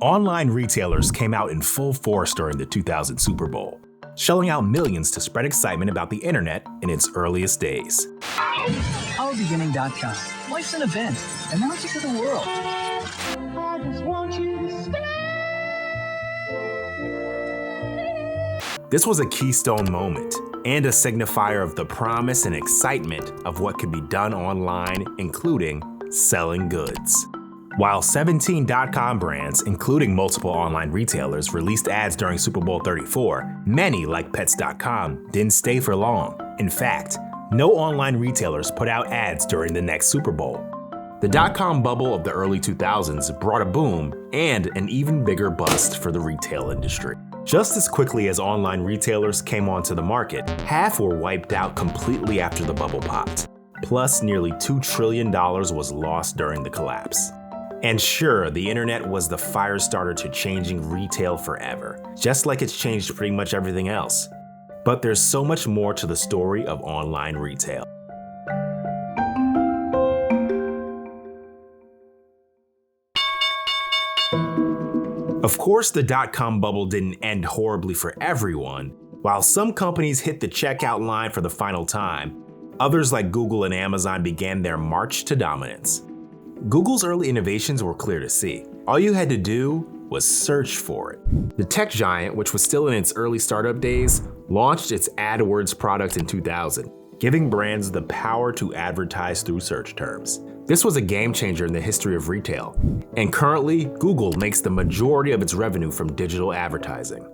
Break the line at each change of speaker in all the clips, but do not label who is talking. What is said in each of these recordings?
Online retailers came out in full force during the 2000 Super Bowl, shelling out millions to spread excitement about the internet in its earliest days.
OurBeginning.com. Life's an event, and now it's to the world. I just want you to stay.
This was a keystone moment and a signifier of the promise and excitement of what could be done online, including selling goods. While 17 .com brands, including multiple online retailers, released ads during Super Bowl 34, many, like Pets.com, didn't stay for long. In fact, no online retailers put out ads during the next Super Bowl. The .com bubble of the early 2000s brought a boom and an even bigger bust for the retail industry. Just as quickly as online retailers came onto the market, half were wiped out completely after the bubble popped. Plus, nearly $2 trillion was lost during the collapse. And sure, the internet was the fire starter to changing retail forever, just like it's changed pretty much everything else. But there's so much more to the story of online retail. Of course, the .com bubble didn't end horribly for everyone. While some companies hit the checkout line for the final time, others like Google and Amazon began their march to dominance. Google's early innovations were clear to see. All you had to do was search for it. The tech giant, which was still in its early startup days, launched its AdWords product in 2000, giving brands the power to advertise through search terms. This was a game changer in the history of retail, and currently, Google makes the majority of its revenue from digital advertising.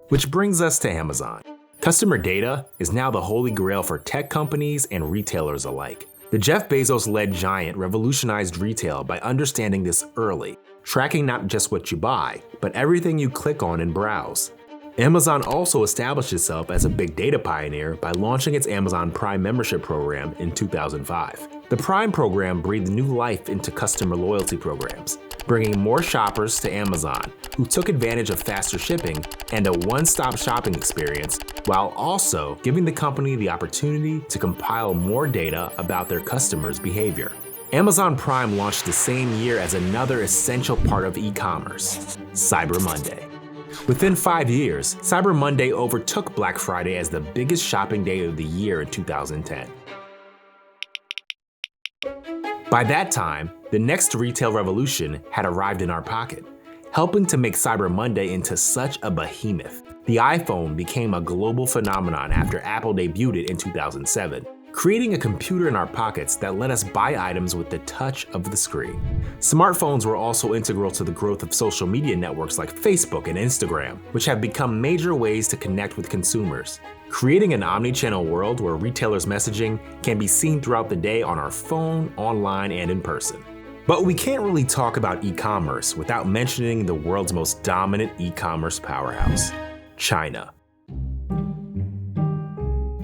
Which brings us to Amazon. Customer data is now the holy grail for tech companies and retailers alike. The Jeff Bezos-led giant revolutionized retail by understanding this early, tracking not just what you buy, but everything you click on and browse. Amazon also established itself as a big data pioneer by launching its Amazon Prime membership program in 2005. The Prime program breathed new life into customer loyalty programs, bringing more shoppers to Amazon, who took advantage of faster shipping and a one-stop shopping experience, while also giving the company the opportunity to compile more data about their customers' behavior. Amazon Prime launched the same year as another essential part of e-commerce, Cyber Monday. Within 5 years, Cyber Monday overtook Black Friday as the biggest shopping day of the year in 2010. By that time, the next retail revolution had arrived in our pocket, helping to make Cyber Monday into such a behemoth. The iPhone became a global phenomenon after Apple debuted it in 2007, creating a computer in our pockets that let us buy items with the touch of the screen. Smartphones were also integral to the growth of social media networks like Facebook and Instagram, which have become major ways to connect with consumers, creating an omni-channel world where retailers' messaging can be seen throughout the day on our phone, online, and in person. But we can't really talk about e-commerce without mentioning the world's most dominant e-commerce powerhouse, China.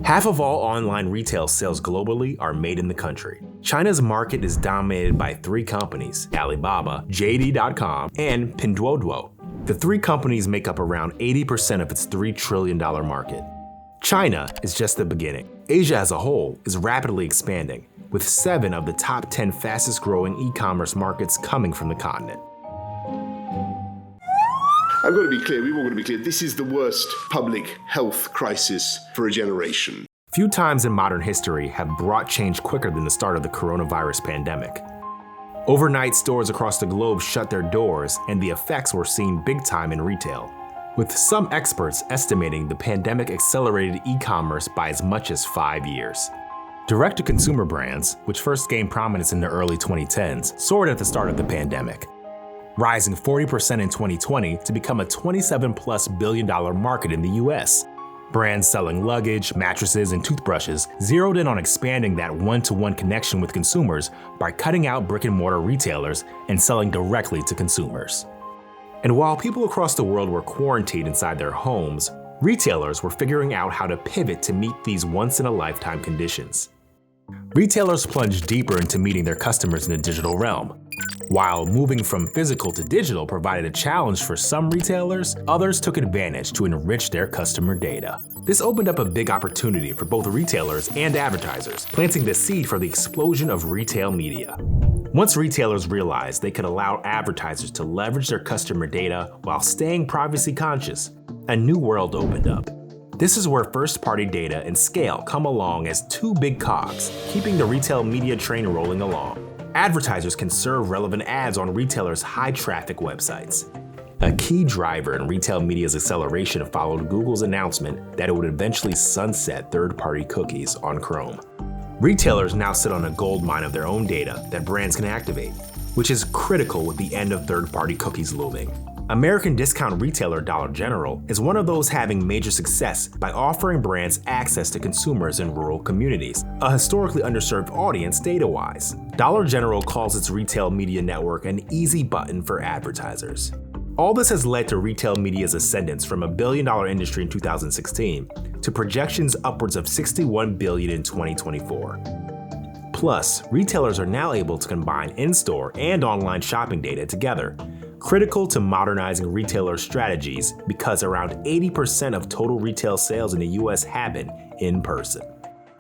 Half of all online retail sales globally are made in the country. China's market is dominated by 3 companies, Alibaba, JD.com, and Pinduoduo. The 3 companies make up around 80% of its $3 trillion market. China is just the beginning. Asia as a whole is rapidly expanding, with 7 of the top 10 fastest growing e-commerce markets coming from the continent.
I've got to be clear, we've all got to be clear, this is the worst public health crisis for a generation.
Few times in modern history have brought change quicker than the start of the coronavirus pandemic. Overnight, stores across the globe shut their doors, and the effects were seen big time in retail, with some experts estimating the pandemic accelerated e-commerce by as much as 5 years. Direct-to-consumer brands, which first gained prominence in the early 2010s, soared at the start of the pandemic, rising 40% in 2020 to become a $27+ billion market in the US. Brands selling luggage, mattresses, and toothbrushes zeroed in on expanding that one-to-one connection with consumers by cutting out brick-and-mortar retailers and selling directly to consumers. And while people across the world were quarantined inside their homes, retailers were figuring out how to pivot to meet these once-in-a-lifetime conditions. Retailers plunged deeper into meeting their customers in the digital realm. While moving from physical to digital provided a challenge for some retailers, others took advantage to enrich their customer data. This opened up a big opportunity for both retailers and advertisers, planting the seed for the explosion of retail media. Once retailers realized they could allow advertisers to leverage their customer data while staying privacy conscious, a new world opened up. This is where first-party data and scale come along as two big cogs, keeping the retail media train rolling along. Advertisers can serve relevant ads on retailers' high-traffic websites. A key driver in retail media's acceleration followed Google's announcement that it would eventually sunset third-party cookies on Chrome. Retailers now sit on a goldmine of their own data that brands can activate, which is critical with the end of third-party cookies looming. American discount retailer Dollar General is one of those having major success by offering brands access to consumers in rural communities, a historically underserved audience data-wise. Dollar General calls its retail media network an easy button for advertisers. All this has led to retail media's ascendance from $1 billion industry in 2016 to projections upwards of $61 billion in 2024. Plus, retailers are now able to combine in-store and online shopping data together, critical to modernizing retailer strategies because around 80% of total retail sales in the US happen in person.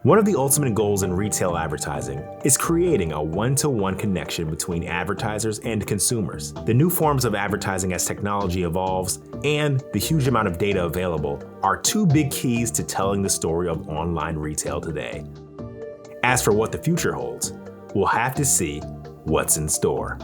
One of the ultimate goals in retail advertising is creating a one-to-one connection between advertisers and consumers. The new forms of advertising as technology evolves and the huge amount of data available are two big keys to telling the story of online retail today. As for what the future holds, we'll have to see what's in store.